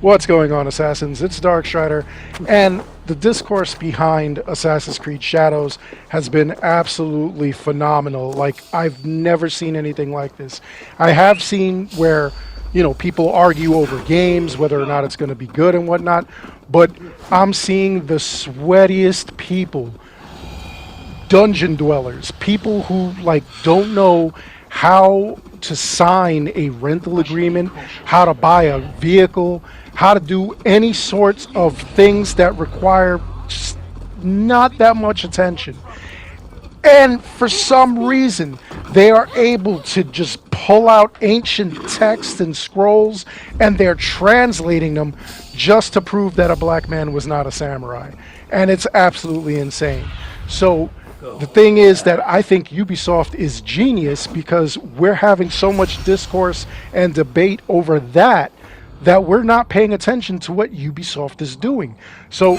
What's going on, Assassins? It's Darkstrider, and the discourse behind Assassin's Creed Shadows has been absolutely phenomenal. Like, I've never seen anything like this. I have seen where, people argue over games, whether or not it's going to be good and whatnot, but I'm seeing the sweatiest people, dungeon dwellers, people who, don't know how to sign a rental agreement, how to buy a vehicle, how to do any sorts of things that require just not that much attention. And for some reason, they are able to just pull out ancient texts and scrolls, and they're translating them just to prove that a black man was not a samurai. And it's absolutely insane. So the thing is that I think UbiSoft is genius because we're having so much discourse and debate over that we're not paying attention to what UbiSoft is doing. So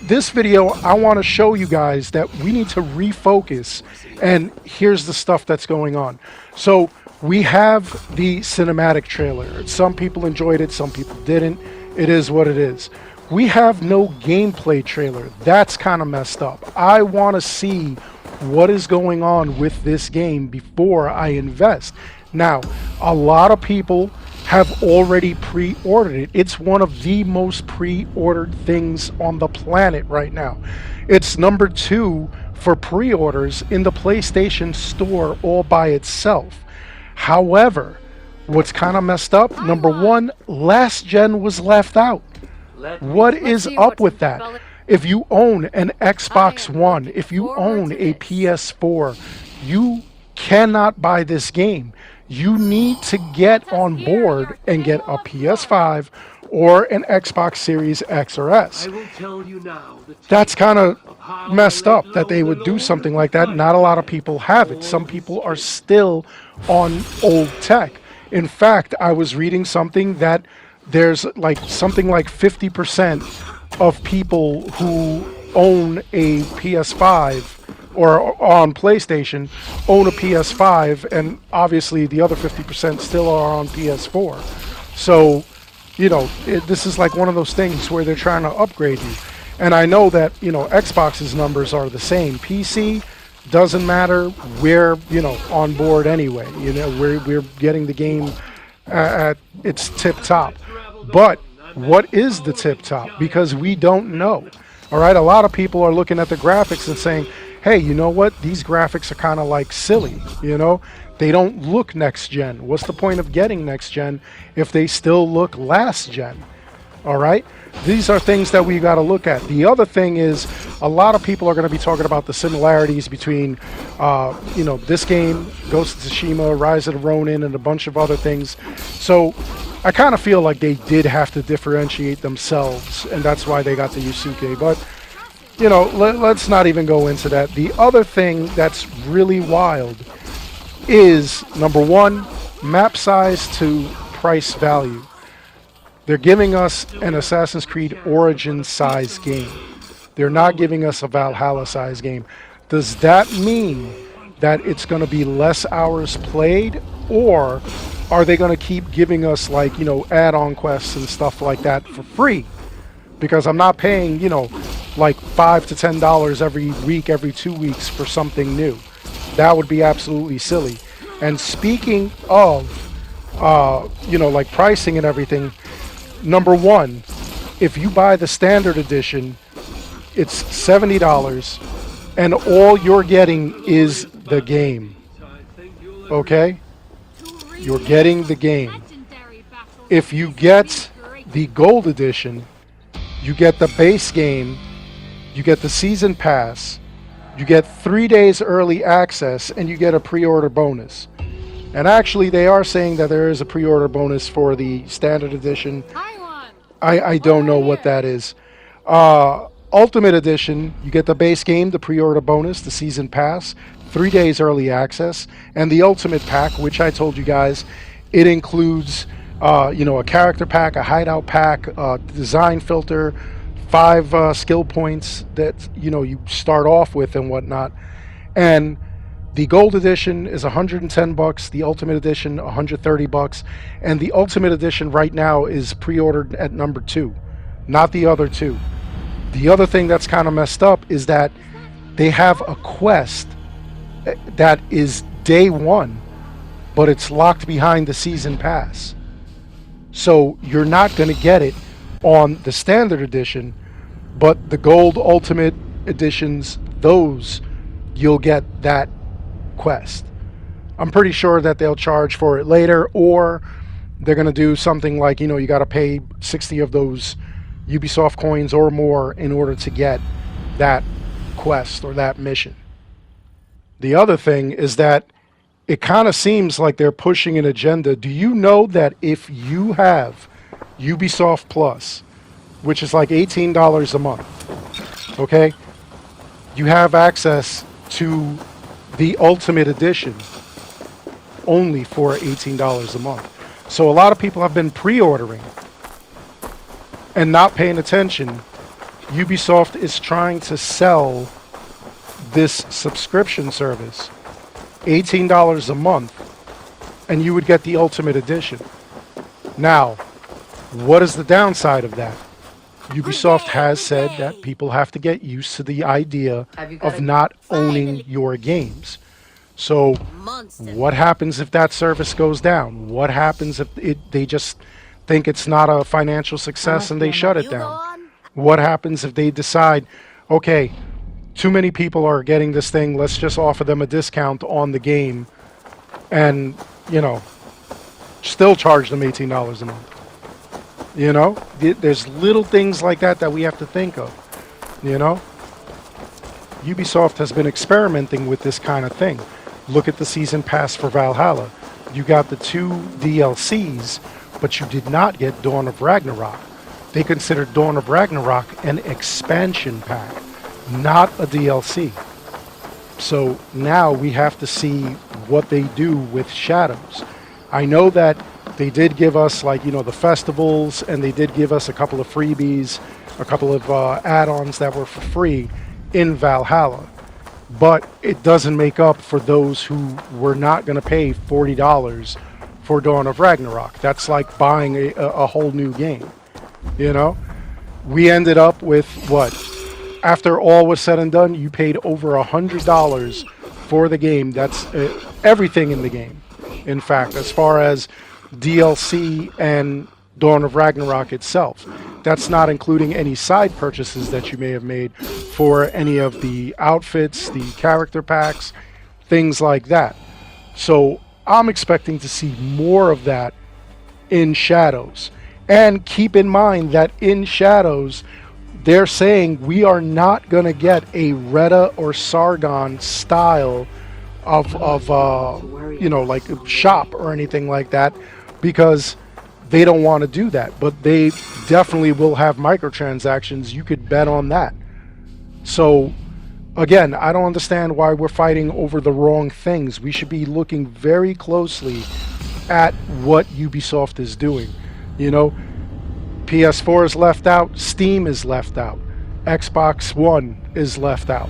this video, I want to show you guys that we need to refocus, and here's the stuff that's going on. So we have the cinematic trailer. Some people enjoyed it, some people didn't. It is what it is. We have no gameplay trailer. That's kind of messed up. I want to see what is going on with this game before I invest. Now, a lot of people have already pre-ordered it. It's one of the most pre-ordered things on the planet right now. It's number 2 for pre-orders in the PlayStation Store all by itself. However, what's kind of messed up, number 1, last gen was left out. What is up with that? If you own an Xbox One, if you own a PS4, you cannot buy this game. You need to get on board and get a PS5 or an Xbox Series X or S. That's kind of messed up that they would do something like that. Not a lot of people have it. Some people are still on old tech. In fact, I was reading something that there's something like 50% of people who own a PS5 or on PlayStation own a PS5, and obviously the other 50% still are on PS4. So, this is like one of those things where they're trying to upgrade you. And I know that, Xbox's numbers are the same. PC doesn't matter. We're, on board anyway. We're getting the game at its tip top. But what is the tip top? Because we don't know. All right, a lot of people are looking at the graphics and saying, hey, you know what? These graphics are kind of silly, They don't look next gen. What's the point of getting next gen if they still look last gen? All right? These are things that we got to look at. The other thing is a lot of people are going to be talking about the similarities between, this game, Ghost of Tsushima, Rise of the Ronin, and a bunch of other things. So I kind of feel like they did have to differentiate themselves, and that's why they got the Yasuke. But let's not even go into that. The other thing that's really wild is, number 1, map size to price value. They're giving us an Assassin's Creed Origin size game. They're not giving us a Valhalla size game. Does that mean that it's going to be less hours played, or are they going to keep giving us add-on quests and stuff like that for free? Because I'm not paying, $5 to $10 every week, every 2 weeks for something new. That would be absolutely silly. And speaking of, pricing and everything, number 1, if you buy the standard edition, it's $70, and all you're getting is the game. Okay? You're getting the game. If you get the gold edition, you get the base game, you get the season pass, you get 3 days early access, and you get a pre-order bonus. And actually, they are saying that there is a pre-order bonus for the standard edition. I don't know what that is. Ultimate edition, you get the base game, the pre-order bonus, the season pass, 3 days early access, and the ultimate pack, which I told you guys, it includes a character pack, a hideout pack, a design filter, 5 skill points that you start off with and whatnot. And The gold edition is $110, the ultimate edition $130, and the ultimate edition right now is pre-ordered at number 2, not the other 2. The other thing that's kind of messed up is that they have a quest that is day 1, but it's locked behind the season pass. So you're not going to get it on the standard edition, but the gold ultimate editions, those you'll get that quest. I'm pretty sure that they'll charge for it later, or they're going to do something like, you got to pay 60 of those UbiSoft coins or more in order to get that quest or that mission. The other thing is that it kind of seems like they're pushing an agenda. Do you know that if you have UbiSoft Plus, which is like $18 a month, okay, you have access to the Ultimate Edition only for $18 a month. So a lot of people have been pre-ordering and not paying attention. UbiSoft is trying to sell this subscription service, $18 a month, and you would get the Ultimate Edition. Now, what is the downside of that? UbiSoft has said that people have to get used to the idea of not owning your games. So what happens if that service goes down? What happens if they just think it's not a financial success and they shut it down? What happens if they decide, okay, too many people are getting this thing, let's just offer them a discount on the game and, still charge them $18 a month? There's little things like that we have to think of. UbiSoft has been experimenting with this kind of thing. Look at the season pass for Valhalla. You got the 2 DLCs, but you did not get Dawn of Ragnarok. They considered Dawn of Ragnarok an expansion pack, not a DLC. So now we have to see what they do with Shadows. I know that they did give us, the festivals, and they did give us a couple of freebies, a couple of add-ons that were for free in Valhalla. But it doesn't make up for those who were not going to pay $40 for Dawn of Ragnarok. That's like buying a whole new game, We ended up with, after all was said and done, you paid over $100 for the game. That's everything in the game. In fact, as far as DLC and Dawn of Ragnarok itself. That's not including any side purchases that you may have made for any of the outfits, the character packs, things like that. So I'm expecting to see more of that in Shadows. And keep in mind that in Shadows, they're saying we are not going to get a Retta or Sargon style of like shop or anything like that, because they don't want to do that. But they definitely will have microtransactions. You could bet on that. So again, I don't understand why we're fighting over the wrong things. We should be looking very closely at what Ubisoft is doing. PS4 is left out, Steam is left out, Xbox One is left out.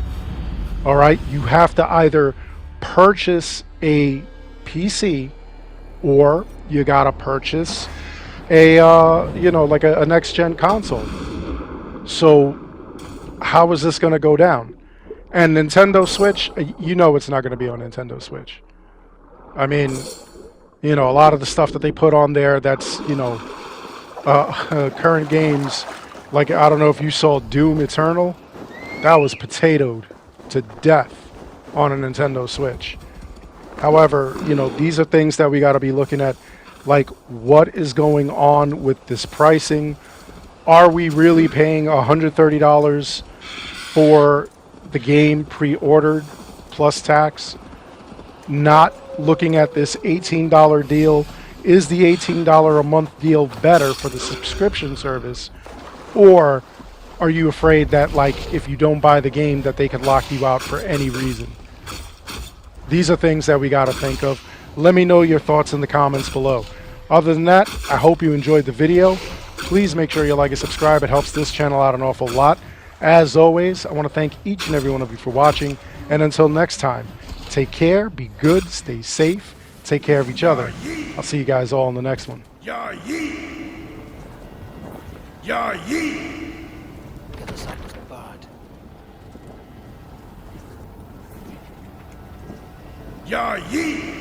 All right, you have to either purchase a PC or you gotta purchase a a next gen console. So how is this gonna go down? And Nintendo Switch, it's not gonna be on Nintendo Switch. I mean, a lot of the stuff that they put on there, that's current games, like I don't know if you saw Doom Eternal, that was potatoed to death on a Nintendo Switch. However, these are things that we got to be looking at, like what is going on with this pricing. Are we really paying $130 for the game pre-ordered plus tax? Not looking at this $18 deal. Is the $18 a month deal better for the subscription service? Or are you afraid that, if you don't buy the game, that they could lock you out for any reason? These are things that we got to think of. Let me know your thoughts in the comments below. Other than that, I hope you enjoyed the video. Please make sure you like and subscribe. It helps this channel out an awful lot. As always, I want to thank each and every one of you for watching. And until next time, Take care, be good, stay safe, take care of each other. I'll see you guys all in the next one. Ya Yi! Ya Yi! Get us up with bird. Ya Yi!